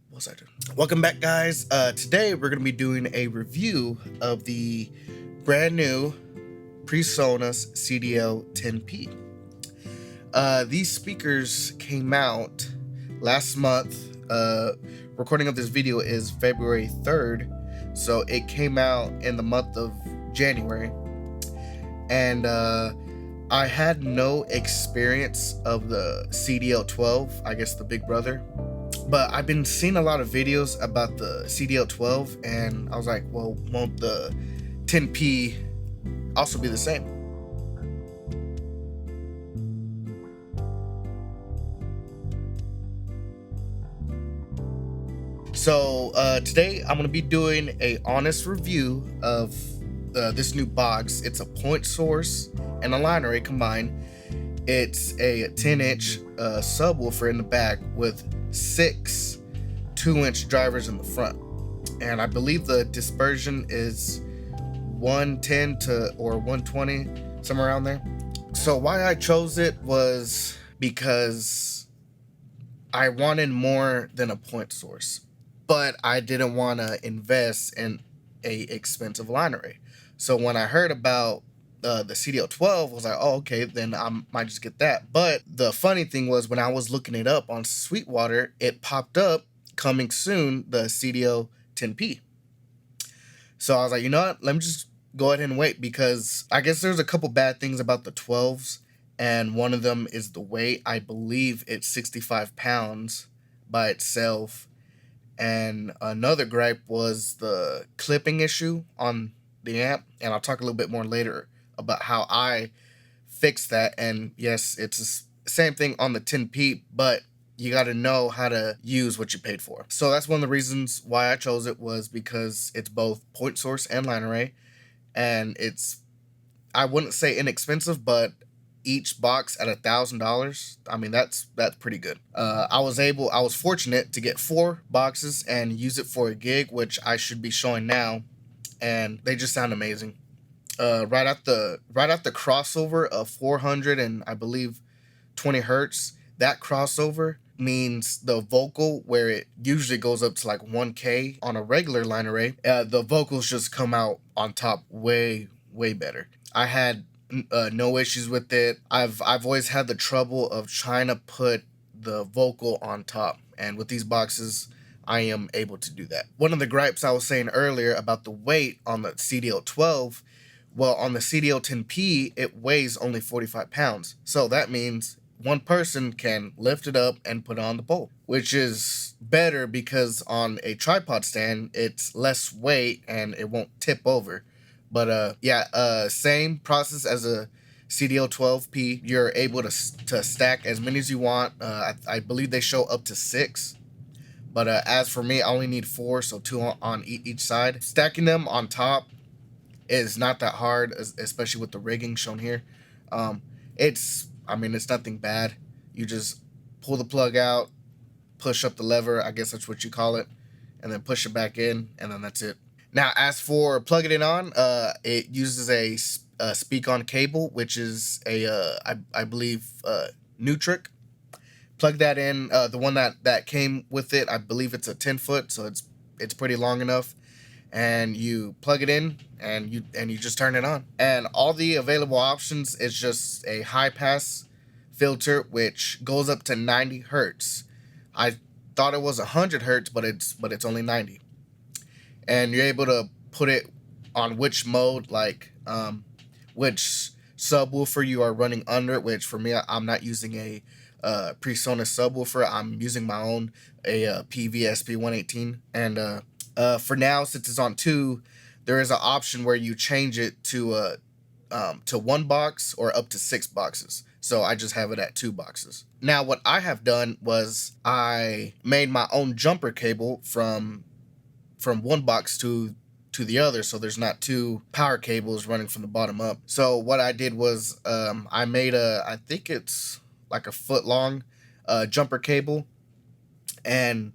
What's I doing? Welcome back, guys. Today we're gonna be doing a review of the brand new Presonus CDL 10P. These speakers came out last month. Recording of this video is February 3rd, so it came out in the month of January, and I had no experience of the CDL 12, I guess the big brother. But I've been seeing a lot of videos about the CDL 12, and I was like, well, won't the 10P also be the same? So today I'm going to be doing a honest review of this new box. It's a point source and a line array combined. It's a 10-inch subwoofer in the back with 6 2-inch drivers in the front, and I believe the dispersion is 110 to or 120, somewhere around there. So why I chose it was because I wanted more than a point source, but I didn't want to invest in a expensive line array. So when I heard about the CDL 12, I was like, oh, okay, then I might just get that. But the funny thing was, when I was looking it up on Sweetwater, it popped up coming soon, the CDL 10P. So I was like, you know what, let me just go ahead and wait, because I guess there's a couple bad things about the 12s, and one of them is the weight. I believe it's 65 pounds by itself. And another gripe was the clipping issue on the amp, and I'll talk a little bit more later about how I fixed that. And yes, it's the same thing on the 10P, but you got to know how to use what you paid for. So that's one of the reasons why I chose it, was because it's both point source and line array, and it's, I wouldn't say inexpensive, but each box at $1,000. I mean, that's pretty good. I was fortunate to get 4 boxes and use it for a gig, which I should be showing now, and they just sound amazing. Right at the crossover of 400 and I believe 20 hertz, that crossover means the vocal, where it usually goes up to like 1K on a regular line array, the vocals just come out on top way better. I had no issues with it. I've always had the trouble of trying to put the vocal on top, and with these boxes I am able to do that. One of the gripes I was saying earlier about the weight on the CDL 12, well, on the CDL 10P, it weighs only 45 pounds. So that means one person can lift it up and put it on the pole, which is better because on a tripod stand, it's less weight and it won't tip over. But same process as a CDL 12P. You're able to stack as many as you want. I believe they show up to 6. But as for me, I only need 4, so 2 on each side. Stacking them on top is not that hard, especially with the rigging shown here. It's nothing bad. You just pull the plug out, push up the lever, I guess that's what you call it, and then push it back in, and then that's it. Now, as for plugging it on, it uses a speak-on cable, which is a I believe Nutric. Plug that in. The one that came with it, I believe it's a 10-foot, so it's pretty long enough. And you plug it in, and you just turn it on. And all the available options is just a high pass filter, which goes up to 90 hertz. I thought it was 100 hertz, but it's only 90. And you're able to put it on which mode, like which subwoofer you are running under. Which for me, I'm not using a Presonus subwoofer. I'm using my own, a PVSP 118. And for now, since it's on 2, there is an option where you change it to 1 box or up to 6 boxes. So I just have it at 2 boxes. Now, what I have done was I made my own jumper cable from one box to the other, so there's not 2 power cables running from the bottom up. So what I did was I made I think it's like a foot long jumper cable, and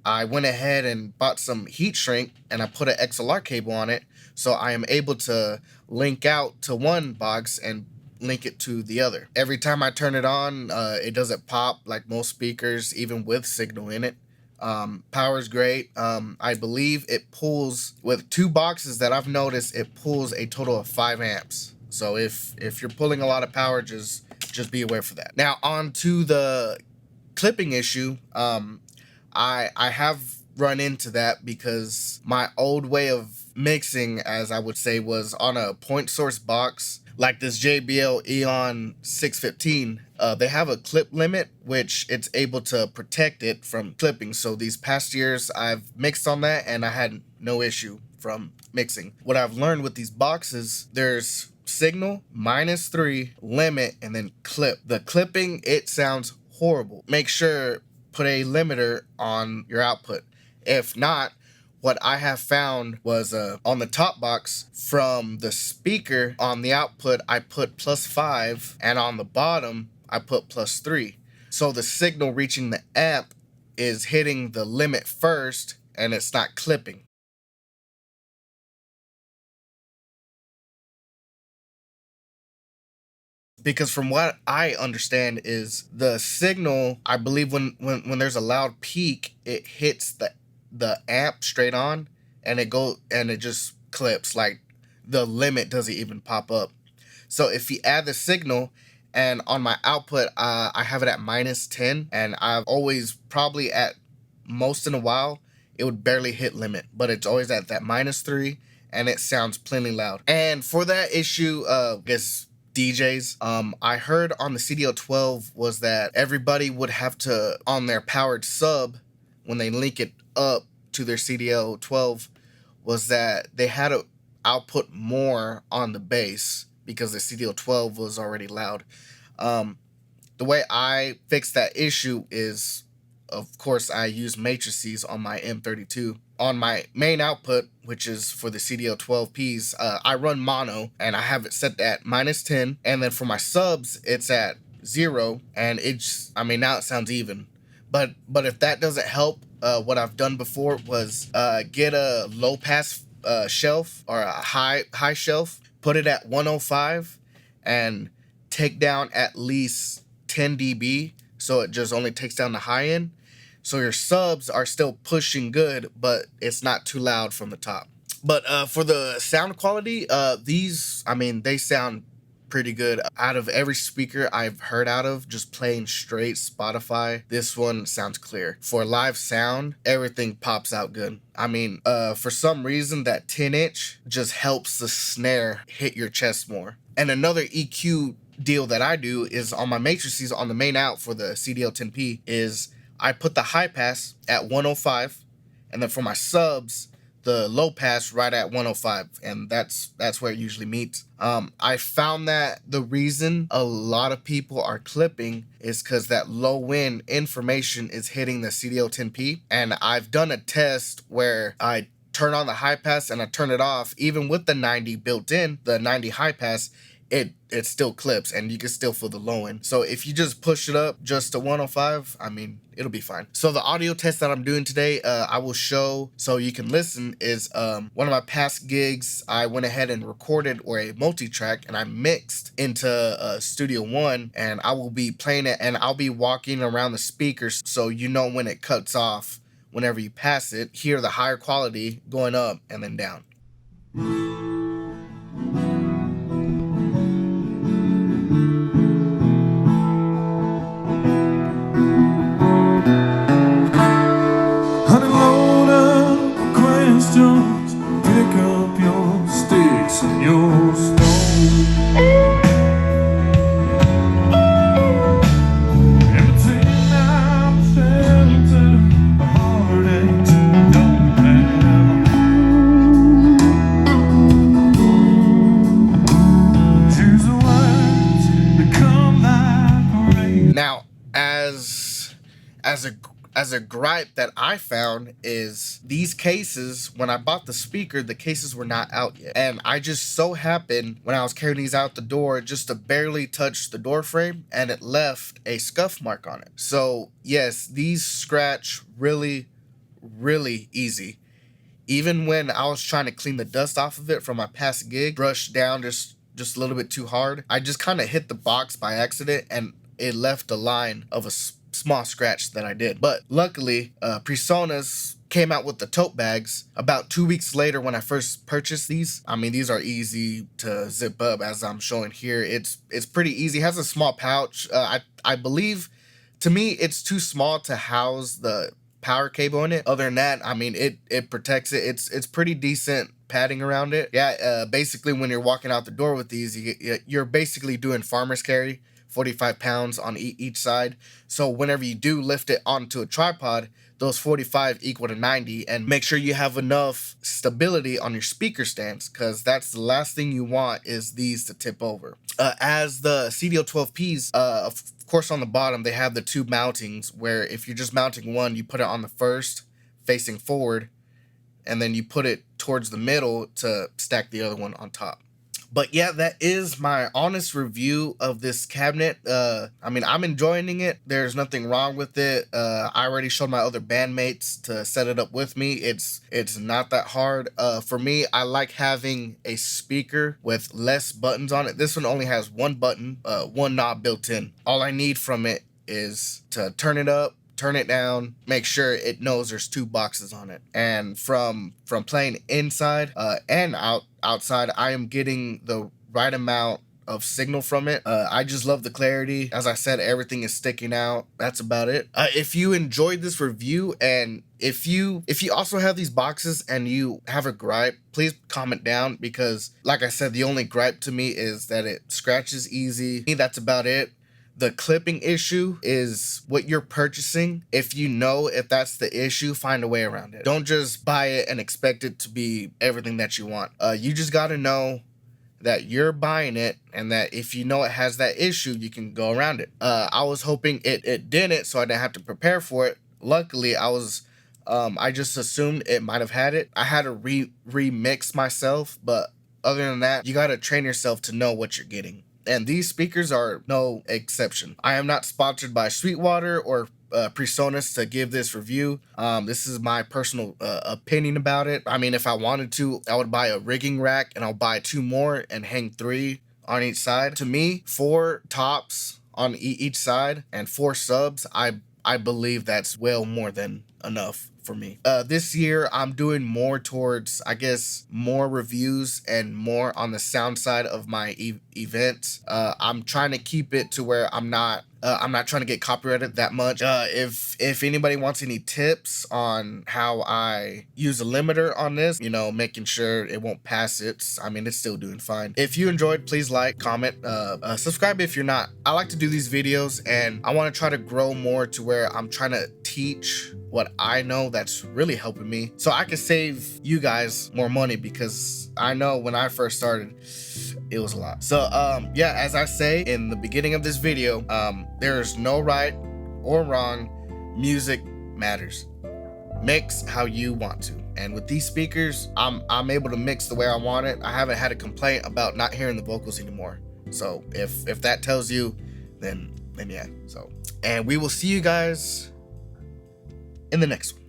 I went ahead and bought some heat shrink, and I put an XLR cable on it, so I am able to link out to one box and link it to the other. Every time I turn it on, it doesn't pop like most speakers, even with signal in it. Power's great. I believe it pulls, with 2 boxes that I've noticed, it pulls a total of 5 amps. So if you're pulling a lot of power, just be aware for that. Now on to the clipping issue. I have run into that because my old way of mixing, as I would say, was on a point source box like this JBL Eon 615. They have a clip limit which it's able to protect it from clipping. So these past years I've mixed on that and I had no issue from mixing. What I've learned with these boxes, there's signal, -3, limit, and then clip. The clipping, it sounds horrible. Make sure put a limiter on your output. If not, what I have found was on the top box from the speaker on the output, I put +5, and on the bottom, I put +3. So the signal reaching the amp is hitting the limit first, and it's not clipping. Because from what I understand is the signal, I believe when there's a loud peak, it hits the amp straight on, and it just clips. Like the limit doesn't even pop up. So if you add the signal, and on my output, I have it at -10, and I've always, probably at most in a while, it would barely hit limit, but it's always at that -3, and it sounds plenty loud. And for that issue, I guess DJs, I heard on the CDL12 was that everybody would have to, on their powered sub, when they link it up to their CDL12, was that they had to output more on the bass because the CDL12 was already loud. The way I fixed that issue is, of course, I use matrices on my M32. On my main output, which is for the CDL12Ps, I run mono, and I have it set at -10. And then for my subs, it's at 0, and it's, I mean, now it sounds even. But if that doesn't help, what I've done before was get a low pass shelf or a high shelf, put it at 105, and take down at least 10 dB, so it just only takes down the high end. So your subs are still pushing good, but it's not too loud from the top. But for the sound quality, these, I mean, they sound pretty good. Out of every speaker I've heard out of, just playing straight Spotify, this one sounds clear. For live sound, everything pops out good. I mean, for some reason, that 10-inch just helps the snare hit your chest more. And another EQ deal that I do is on my matrices on the main out for the CDL10P is I put the high pass at 105, and then for my subs, the low pass right at 105, and that's where it usually meets. I found that the reason a lot of people are clipping is because that low end information is hitting the CDL10P, and I've done a test where I turn on the high pass and I turn it off, even with the 90 built in, the 90 high pass, it still clips, and you can still feel the low end. So if you just push it up just to 105, I mean, it'll be fine. So the audio test that I'm doing today, I will show so you can listen, is one of my past gigs. I went ahead and recorded or a multi-track, and I mixed into Studio One, and I will be playing it, and I'll be walking around the speakers so you know when it cuts off. Whenever you pass it, hear the higher quality going up and then down. Pick up your sticks and your stones. Everything I'm shelter, the heartaches don't have. Choose the words that come like rain. Now, as a gripe that I found is these cases, when I bought the speaker, the cases were not out yet. And I just so happened, when I was carrying these out the door, just to barely touch the door frame, and it left a scuff mark on it. So yes, these scratch really, really easy. Even when I was trying to clean the dust off of it from my past gig, brush down, just just a little bit too hard. I just kind of hit the box by accident and it left a line of a small scratch that I did. But luckily, Presonus came out with the tote bags about 2 weeks later when I first purchased these. I mean, these are easy to zip up as I'm showing here. It's pretty easy. It has a small pouch. I believe, to me, it's too small to house the power cable in it. Other than that, I mean, it protects it. It's pretty decent padding around it. Yeah, basically when you're walking out the door with these, you're basically doing farmer's carry, 45 pounds on each side. So whenever you do lift it onto a tripod, those 45 equal to 90, and make sure you have enough stability on your speaker stands, because that's the last thing you want is these to tip over. As the CDL 12Ps, of course on the bottom they have the two mountings where if you're just mounting one, you put it on the first facing forward, and then you put it towards the middle to stack the other one on top. But yeah, that is my honest review of this cabinet. I mean, I'm enjoying it. There's nothing wrong with it. I already showed my other bandmates to set it up with me. It's not that hard. For me, I like having a speaker with less buttons on it. This one only has one button, one knob built in. All I need from it is to turn it up, turn it down, make sure it knows there's two boxes on it. And from playing inside and outside, I am getting the right amount of signal from it. I just love the clarity. As I said, everything is sticking out. That's about it. If you enjoyed this review, and if you also have these boxes and you have a gripe, please comment down, because like I said, the only gripe to me is that it scratches easy. That's about it. The clipping issue is what you're purchasing. If you know if that's the issue, find a way around it. Don't just buy it and expect it to be everything that you want. You just got to know that you're buying it, and that if you know it has that issue, you can go around it. I was hoping it didn't, so I didn't have to prepare for it. Luckily, I just assumed it might have had it. I had to remix myself, but other than that, you got to train yourself to know what you're getting. And these speakers are no exception. I am not sponsored by Sweetwater or Presonus to give this review. This is my personal opinion about it. I mean, if I wanted to, I would buy a rigging rack and I'll buy 2 more and hang 3 on each side. To me, 4 tops on each side and 4 subs, I believe that's well more than enough for me. This year I'm doing more towards, I guess, more reviews and more on the sound side of my events. I'm trying to keep it to where I'm not trying to get copyrighted that much. If anybody wants any tips on how I use a limiter on this, you know, making sure it won't pass it. I mean, it's still doing fine. If you enjoyed, please like, comment, subscribe if you're not. I like to do these videos, and I want to try to grow more to where I'm trying to teach what I know that's really helping me, so I can save you guys more money, because I know when I first started, it was a lot. So yeah, as I say in the beginning of this video, there's no right or wrong. Music matters. Mix how you want to. And with these speakers, I'm able to mix the way I want it. I haven't had a complaint about not hearing the vocals anymore. So if that tells you, then yeah. So, and we will see you guys in the next one.